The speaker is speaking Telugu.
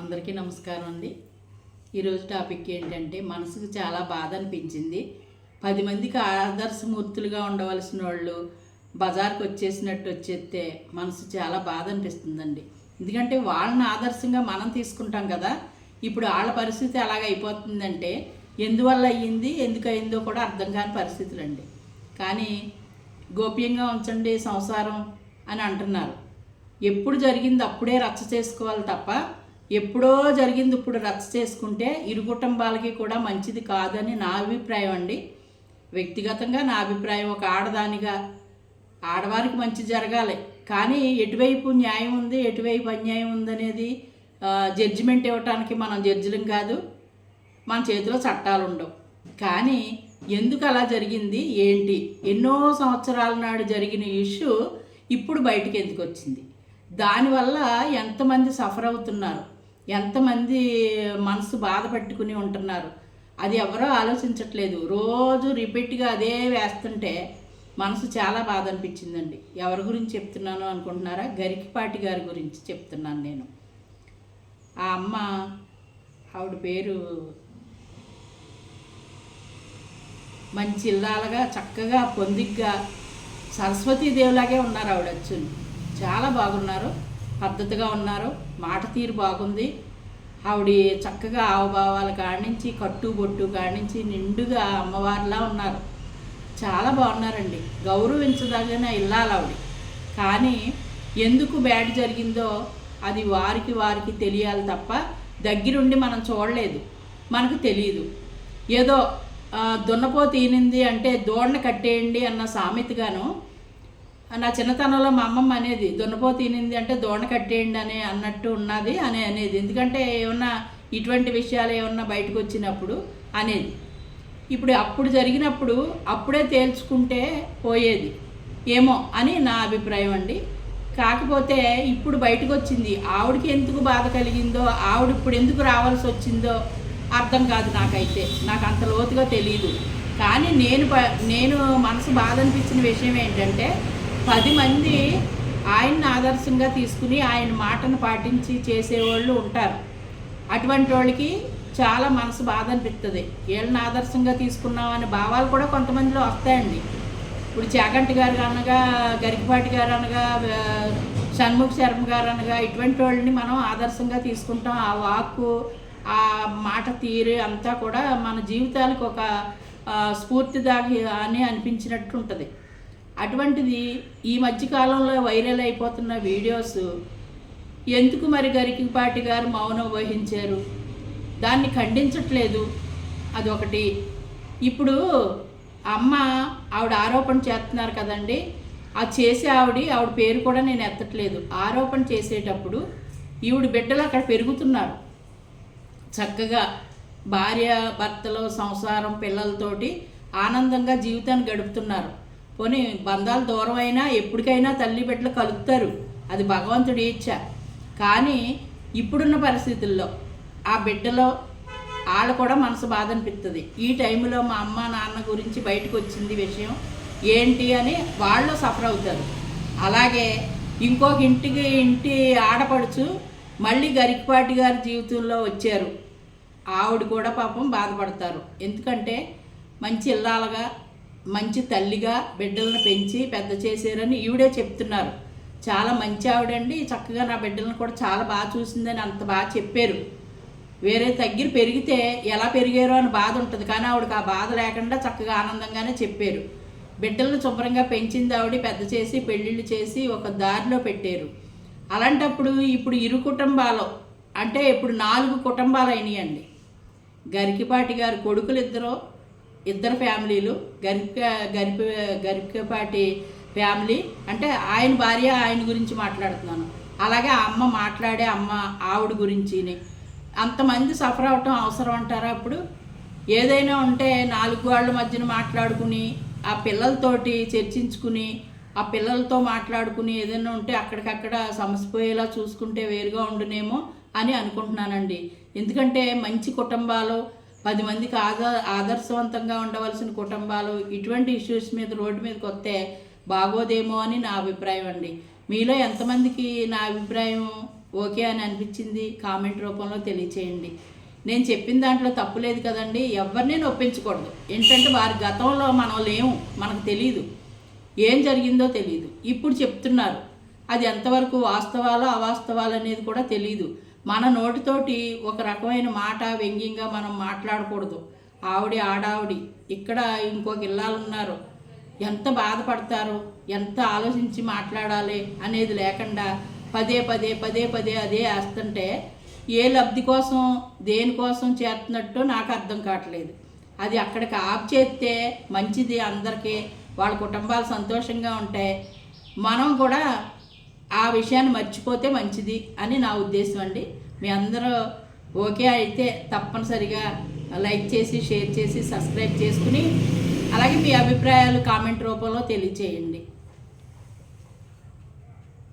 అందరికీ నమస్కారం అండి. ఈరోజు టాపిక్ ఏంటంటే మనసుకు చాలా బాధ అనిపించింది. 10 మందికి ఆదర్శమూర్తులుగా ఉండవలసిన వాళ్ళు బజార్కి వచ్చేసినట్టు వచ్చేస్తే మనసు చాలా బాధ అనిపిస్తుందండి. ఎందుకంటే వాళ్ళని ఆదర్శంగా మనం తీసుకుంటాం కదా. ఇప్పుడు వాళ్ళ పరిస్థితి ఎలాగ అయిపోతుందంటే ఎందువల్ల అయ్యింది, ఎందుకు అయిందో కూడా అర్థం కాని పరిస్థితులండి. కానీ గోప్యంగా ఉంచండి సంసారం అని అంటున్నారు. ఎప్పుడు జరిగింది అప్పుడే రచ్చ చేసుకోవాలి తప్ప ఎప్పుడో జరిగింది ఇప్పుడు రచ్చ చేసుకుంటే ఇరు కుటుంబాలకి కూడా మంచిది కాదని నా అభిప్రాయం అండి. వ్యక్తిగతంగా నా అభిప్రాయం. ఒక ఆడదానిగా ఆడవారికి మంచి జరగాలి, కానీ ఎటువైపు న్యాయం ఉంది ఎటువైపు అన్యాయం ఉందనేది జడ్జిమెంట్ ఇవ్వటానికి మనం జడ్జిలం కాదు, మన చేతిలో చట్టాలు ఉండవు. కానీ ఎందుకు అలా జరిగింది ఏంటి, ఎన్నో సంవత్సరాల నాడు జరిగిన ఇష్యూ ఇప్పుడు బయటికి ఎందుకు వచ్చింది, దానివల్ల ఎంతమంది సఫర్ అవుతున్నారు, ఎంతమంది మనసు బాధ పెట్టుకుని ఉంటున్నారు, అది ఎవరో ఆలోచించట్లేదు. రోజు రిపీట్గా అదే వేస్తుంటే మనసు చాలా బాధ అనిపించిందండి. ఎవరి గురించి చెప్తున్నాను అనుకుంటున్నారా? గరికిపాటి గారి గురించి చెప్తున్నాను నేను. ఆ అమ్మ, ఆవిడ పేరు మంచి ఇల్లాలుగా చక్కగా పొందిగ్గా సరస్వతీదేవిలాగే ఉన్నారు. ఆవిడ వచ్చుని చాలా బాగున్నారు, పద్ధతిగా ఉన్నారు, మాట తీరు బాగుంది. ఆవిడ చక్కగా ఆవభావాల కాడించి కట్టుబొట్టు కాడించి నిండుగా అమ్మవారిలా ఉన్నారు. చాలా బాగున్నారండి, గౌరవించదగిన ఇల్లాలు ఆవిడ. కానీ ఎందుకు బ్యాడ్ జరిగిందో అది వారికి తెలియాలి తప్ప దగ్గరుండి మనం చూడలేదు, మనకు తెలియదు. ఏదో దున్నపోతు ఈనింది అంటే దోణ్ణ కట్టేయండి అన్న సామెతగాను నా చిన్నతనంలో మా అమ్మమ్మ అనేది, దున్నపోతు ఈనింది అంటే దోణ కట్టేయండి అని అన్నట్టు ఉన్నది అనేది. ఎందుకంటే ఏమన్నా ఇటువంటి విషయాలు ఏమన్నా బయటకు వచ్చినప్పుడు అనేది. ఇప్పుడు అప్పుడు జరిగినప్పుడు అప్పుడే తేల్చుకుంటే పోయేది ఏమో అని నా అభిప్రాయం అండి. కాకపోతే ఇప్పుడు బయటకు వచ్చింది, ఆవిడకి ఎందుకు బాధ కలిగిందో, ఆవిడ ఇప్పుడు ఎందుకు రావాల్సి వచ్చిందో అర్థం కాదు నాకైతే. నాకు అంత లోతుగా తెలియదు. కానీ నేను మనసు బాధ అనిపించిన విషయం ఏంటంటే 10 మంది ఆయన్ని ఆదర్శంగా తీసుకుని ఆయన మాటను పాటించి చేసేవాళ్ళు ఉంటారు. అటువంటి వాళ్ళకి చాలా మనసు బాధ అనిపిస్తుంది. వీళ్ళని ఆదర్శంగా తీసుకున్నామనే భావాలు కూడా కొంతమందిలో వస్తాయండి. ఇప్పుడు చాగంటి గారు అనగా, గరికపాటి గారు అనగా, షణ్ముఖ శర్మ గారు అనగా ఇటువంటి వాళ్ళని మనం ఆదర్శంగా తీసుకుంటాం. ఆ వాక్కు, ఆ మాట తీరు అంతా కూడా మన జీవితాలకు ఒక స్ఫూర్తిదాగి అని అనిపించినట్టు ఉంటుంది. అటువంటిది ఈ మధ్యకాలంలో వైరల్ అయిపోతున్న వీడియోస్ ఎందుకు మరి గరికపాటి గారు మౌనం వహించారు, దాన్ని ఖండించట్లేదు, అదొకటి. ఇప్పుడు ఆవిడ ఆరోపణ చేస్తున్నారు కదండి, అది చేసే ఆవిడ పేరు కూడా నేను ఎత్తట్లేదు. ఆరోపణ చేసేటప్పుడు ఈవిడ బిడ్డలు అక్కడ పెరుగుతున్నారు, చక్కగా భార్య భర్తలో సంసారం పిల్లలతోటి ఆనందంగా జీవితాన్ని గడుపుతున్నారు. పోనీ బంధాలు దూరం అయినా ఎప్పటికైనా తల్లి బిడ్డలు కలుగుతారు, అది భగవంతుడి ఇచ్చ. కానీ ఇప్పుడున్న పరిస్థితుల్లో ఆ బిడ్డలో వాళ్ళు కూడా మనసు బాధ అనిపిస్తుంది. ఈ టైంలో మా అమ్మ నాన్న గురించి బయటకు వచ్చింది విషయం ఏంటి అని వాళ్ళు సఫర్ అవుతారు. అలాగే ఇంకొక ఇంటి ఆడపడుచు మళ్ళీ గరికపాటి గారి జీవితంలో వచ్చారు, ఆవిడ కూడా పాపం బాధపడతారు. ఎందుకంటే మంచి ఇల్లాలుగా మంచి తల్లిగా బిడ్డలను పెంచి పెద్ద చేశారని ఈవిడే చెప్తున్నారు. చాలా మంచి ఆవిడండి, చక్కగా నా బిడ్డలను కూడా చాలా బాగా చూసిందని అంత బాగా చెప్పారు. వేరే దగ్గర పెరిగితే ఎలా పెరిగారో అని బాధ ఉంటుంది, కానీ ఆవిడకి ఆ బాధ లేకుండా చక్కగా ఆనందంగానే చెప్పారు. బిడ్డలను శుభ్రంగా పెంచింది ఆవిడ, పెద్ద చేసి పెళ్ళిళ్ళు చేసి ఒక దారిలో పెట్టారు. అలాంటప్పుడు ఇప్పుడు ఇరు కుటుంబాలు అంటే ఇప్పుడు 4 కుటుంబాలు అయినాయండి. గరికపాటి గారు కొడుకులు ఇద్దరు ఫ్యామిలీలు, గరికపాటి ఫ్యామిలీ అంటే ఆయన భార్య, ఆయన గురించి మాట్లాడుతున్నాను. అలాగే ఆ అమ్మ మాట్లాడే ఆవిడ గురించి. అంతమంది సఫర్ అవటం అవసరం అంటారా? ఇప్పుడు ఏదైనా ఉంటే 4 వాళ్ళ మధ్యన మాట్లాడుకుని ఆ పిల్లలతోటి చర్చించుకుని ఆ పిల్లలతో మాట్లాడుకుని ఏదైనా ఉంటే అక్కడికక్కడ సమసిపోయేలా చూసుకుంటే వేరుగా ఉండునేమో అని అనుకుంటున్నానండి. ఎందుకంటే మంచి కుటుంబాలు, 10 మందికి ఆదర్శవంతంగా ఉండవలసిన కుటుంబాలు ఇటువంటి ఇష్యూస్ మీద రోడ్డు మీదకి వస్తే బాగోదేమో అని నా అభిప్రాయం అండి. మీలో ఎంతమందికి నా అభిప్రాయం ఓకే అని అనిపించింది కామెంట్ రూపంలో తెలియచేయండి. నేను చెప్పిన దాంట్లో తప్పు లేదు కదండి. ఎవరిని ఒప్పించకూడదు. ఏంటంటే వారి గతంలో మనం లేము, మనకు తెలియదు, ఏం జరిగిందో తెలియదు. ఇప్పుడు చెప్తున్నారు, అది ఎంతవరకు వాస్తవాలో అవాస్తవాలు అనేది కూడా తెలియదు. మన నోటితోటి ఒక రకమైన మాట వ్యంగ్యంగా మనం మాట్లాడకూడదు. ఆడావిడి ఇక్కడ ఇంకొక ఇల్లాలు ఉన్నారు, ఎంత బాధపడతారో, ఎంత ఆలోచించి మాట్లాడాలి అనేది లేకుండా పదే పదే పదే పదే అదే వేస్తుంటే ఏ లబ్ధి కోసం దేనికోసం చేస్తున్నట్టు నాకు అర్థం కావట్లేదు. అది అక్కడికి ఆఫ్ చేస్తే మంచిది, అందరికీ వాళ్ళ కుటుంబాలు సంతోషంగా ఉంటాయి. మనం కూడా ఆ విషయాన్ని మర్చిపోతే మంచిది అని నా ఉద్దేశం అండి. మీ అందరూ ఓకే అయితే తప్పనిసరిగా లైక్ చేసి, షేర్ చేసి, సబ్స్క్రైబ్ చేసుకుని, అలాగే మీ అభిప్రాయాలు కామెంట్ రూపంలో తెలియచేయండి.